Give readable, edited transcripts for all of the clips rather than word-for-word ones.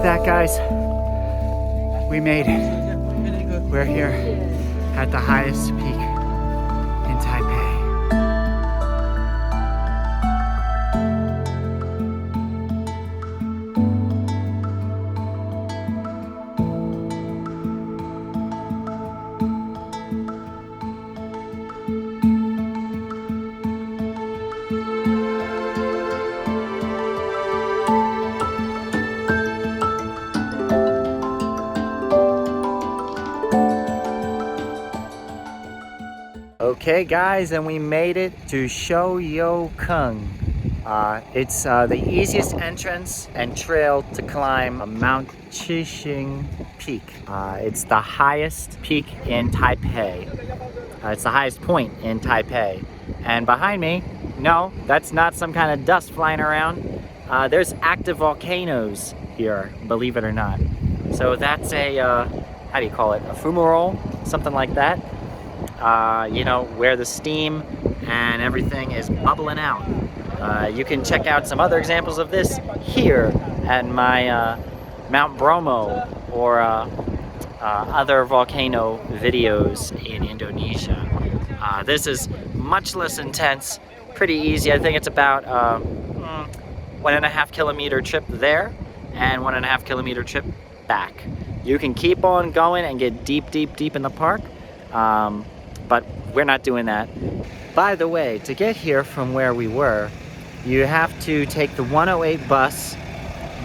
that, guys, we made it. We're here at the highest peak in Taipei. Okay, guys, and we made it to Shoyokung. It's the easiest entrance and trail to climb Mount Chixing Peak. It's the highest peak in Taipei. It's the highest point in Taipei. And behind me, no, that's not some kind of dust flying around. There's active volcanoes here, believe it or not. So that's a, how do you call it? A fumarole, something like that. You know, where the steam and everything is bubbling out. You can check out some other examples of this here at my Mount Bromo or other volcano videos in Indonesia. This is much less intense, pretty easy. I think it's about 1.5 kilometer trip there and 1.5 kilometer trip back. You can keep on going and get deep in the park. But we're not doing that. By the way, to get here from where we were, you have to take the 108 bus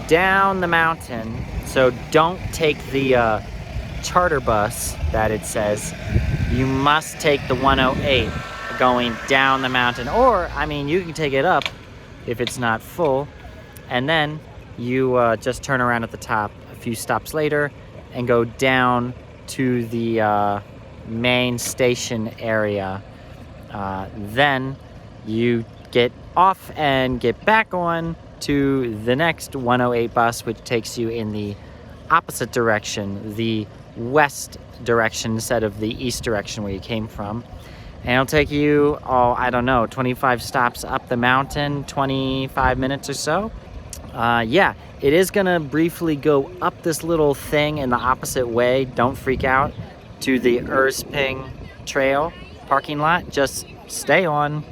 down the mountain. So don't take the charter bus that it says. You must take the 108 going down the mountain. Or, I mean, you can take it up if it's not full. And then you just turn around at the top a few stops later and go down to the main station area. Then you get off and get back on to the next 108 bus, which takes you in the opposite direction, the west direction instead of the east direction where you came from. And it'll take you, I don't know, 25 stops up the mountain, 25 minutes or so. Yeah, it is gonna briefly go up this little thing in the opposite way. Don't freak out. To the Ersping Trail parking lot. Just stay on,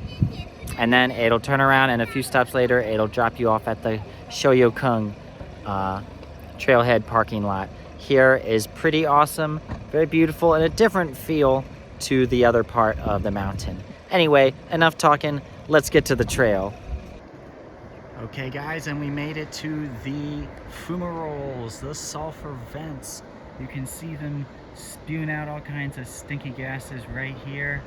and then it'll turn around, and a few stops later it'll drop you off at the Shoyokung trailhead parking lot. Here is pretty awesome, very beautiful, and a different feel to the other part of the mountain. Anyway, enough talking, let's get to the trail. Okay, guys, and we made it to the fumaroles, the sulfur vents. You can see them spewing out all kinds of stinky gases right here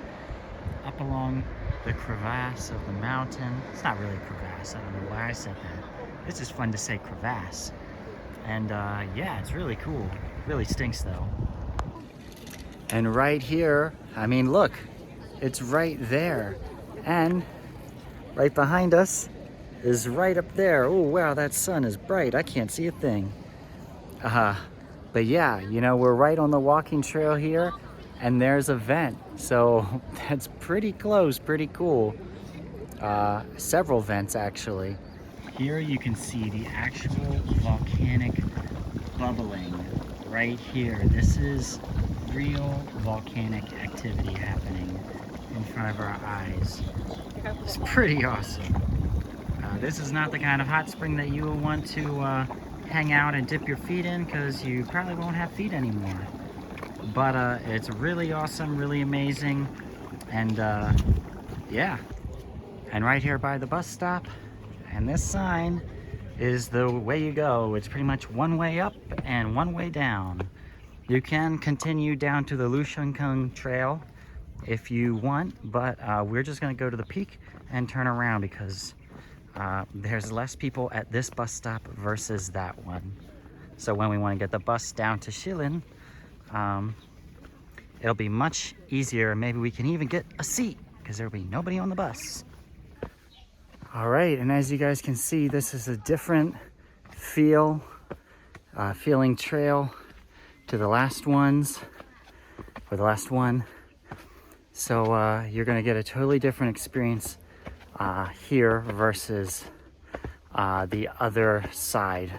up along the crevasse of the mountain. It's not really a crevasse, I don't know why I said that. It's just fun to say crevasse. And yeah, it's really cool. Really stinks though. And right here, I mean, look, it's right there. And right behind us is right up there. Oh wow, that sun is bright. I can't see a thing. But yeah, you know, we're right on the walking trail here, and there's a vent. So that's pretty close, pretty cool. Several vents actually. Here you can see the actual volcanic bubbling right here. This is real volcanic activity happening in front of our eyes. It's pretty awesome. This is not the kind of hot spring that you will want to hang out and dip your feet in, because you probably won't have feet anymore. But it's really awesome, really amazing, and yeah. And right here by the bus stop, and this sign is the way you go. It's pretty much one way up and one way down. You can continue down to the Lushenkung Trail if you want, but we're just gonna go to the peak and turn around because there's less people at this bus stop versus that one. So when we want to get the bus down to Shilin, it'll be much easier. Maybe we can even get a seat because there'll be nobody on the bus. All right, and as you guys can see, this is a different feeling trail to the last ones, or the last one. So you're gonna get a totally different experience here versus the other side,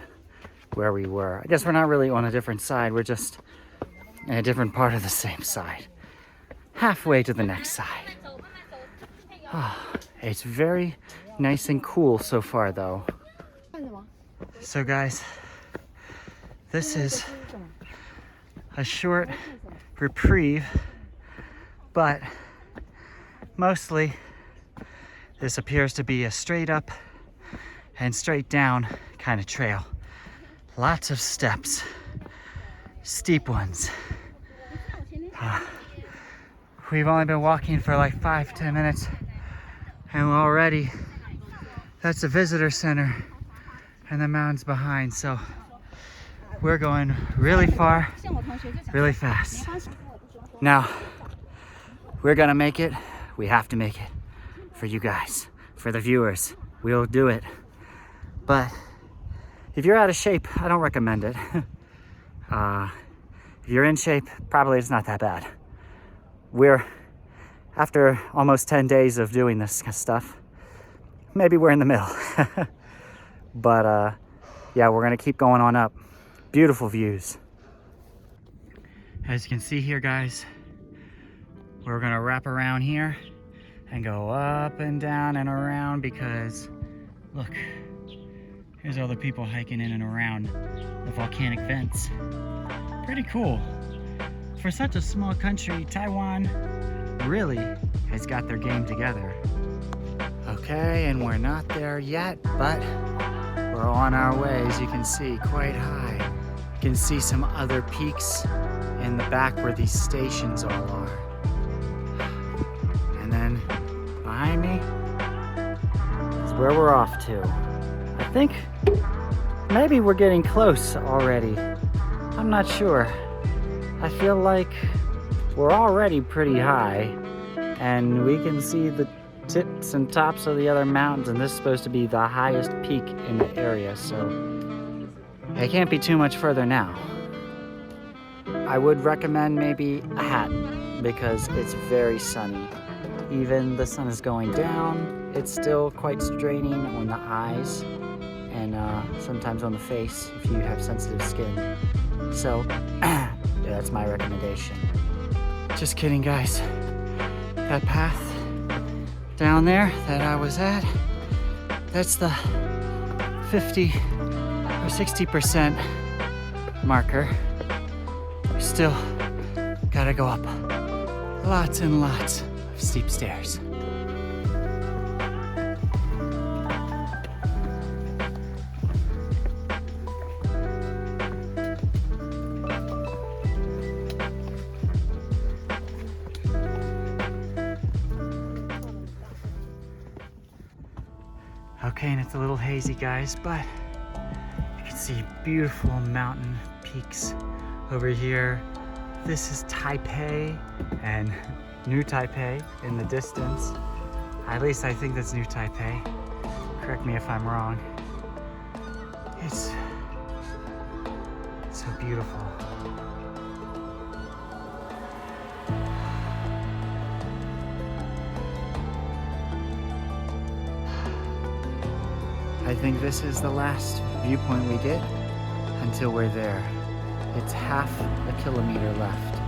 where we were. I guess we're not really on a different side. We're just in a different part of the same side. Halfway to the next side. It's very nice and cool so far though. So guys, this is a short reprieve, but mostly this appears to be a straight up and straight down kind of trail. Lots of steps, steep ones. We've only been walking for like 5-10 minutes, and already that's a visitor center and the mountains behind, so we're going really far, really fast. Now, we're gonna make it. We have to make it for you guys, for the viewers. We'll do it. But if you're out of shape, I don't recommend it. If you're in shape, probably it's not that bad. We're, after almost 10 days of doing this stuff, maybe we're in the middle. But yeah, we're gonna keep going on up. Beautiful views. As you can see here, guys, we're gonna wrap around here and go up and down and around because look, here's all the people hiking in and around the volcanic vents. Pretty cool. For such a small country, Taiwan really has got their game together. Okay, and we're not there yet, but we're on our way, as you can see, quite high. You can see some other peaks in the back where these stations all are. And then behind me is where we're off to. I think maybe we're getting close already. I'm not sure. I feel like we're already pretty high, and we can see the tips and tops of the other mountains, and this is supposed to be the highest peak in the area, so it can't be too much further now. I would recommend maybe a hat because it's very sunny. Even the sun is going down, it's still quite straining on the eyes and sometimes on the face if you have sensitive skin. So yeah, that's my recommendation. Just kidding, guys. That path down there that I was at, that's the 50 or 60% marker. We still gotta go up lots and lots of steep stairs. Okay, and it's a little hazy, guys, but you can see beautiful mountain peaks over here. This is Taipei and New Taipei in the distance. At least I think that's New Taipei. Correct me if I'm wrong. It's so beautiful. I think this is the last viewpoint we get until we're there. It's half a kilometer left.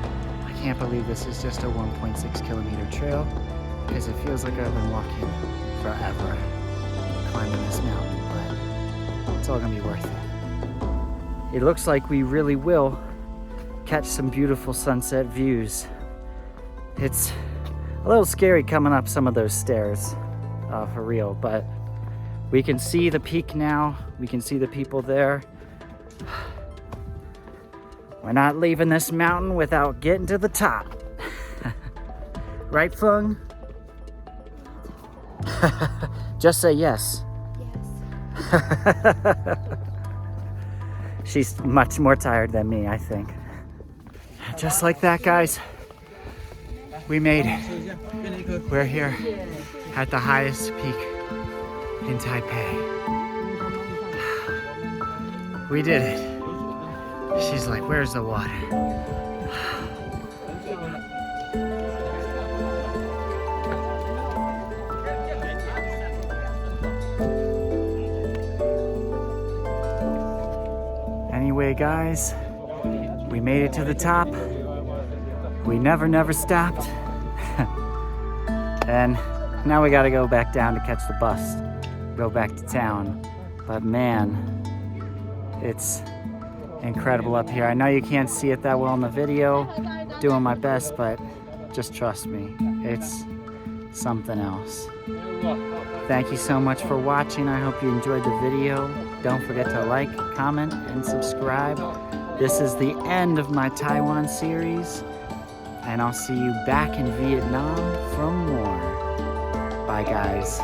I can't believe this is just a 1.6 kilometer trail because it feels like I've been walking forever climbing this mountain, but it's all gonna be worth it. It looks like we really will catch some beautiful sunset views. It's a little scary coming up some of those stairs, for real, but we can see the peak now. We can see the people there. We're not leaving this mountain without getting to the top. Right, Fung? Just say yes. Yes. She's much more tired than me, I think. Just like that, guys. We made it. We're here at the highest peak in Taipei. We did it. She's like, where's the water? guys, we made it to the top. We never stopped. And now we gotta go back down to catch the bus, go back to town. But man, it's incredible up here. I know you can't see it that well in the video, doing my best, but just trust me, it's something else. Thank you so much for watching. I hope you enjoyed the video. Don't forget to like, comment, and subscribe. This is the end of my Taiwan series, and I'll see you back in Vietnam for more. Bye, guys.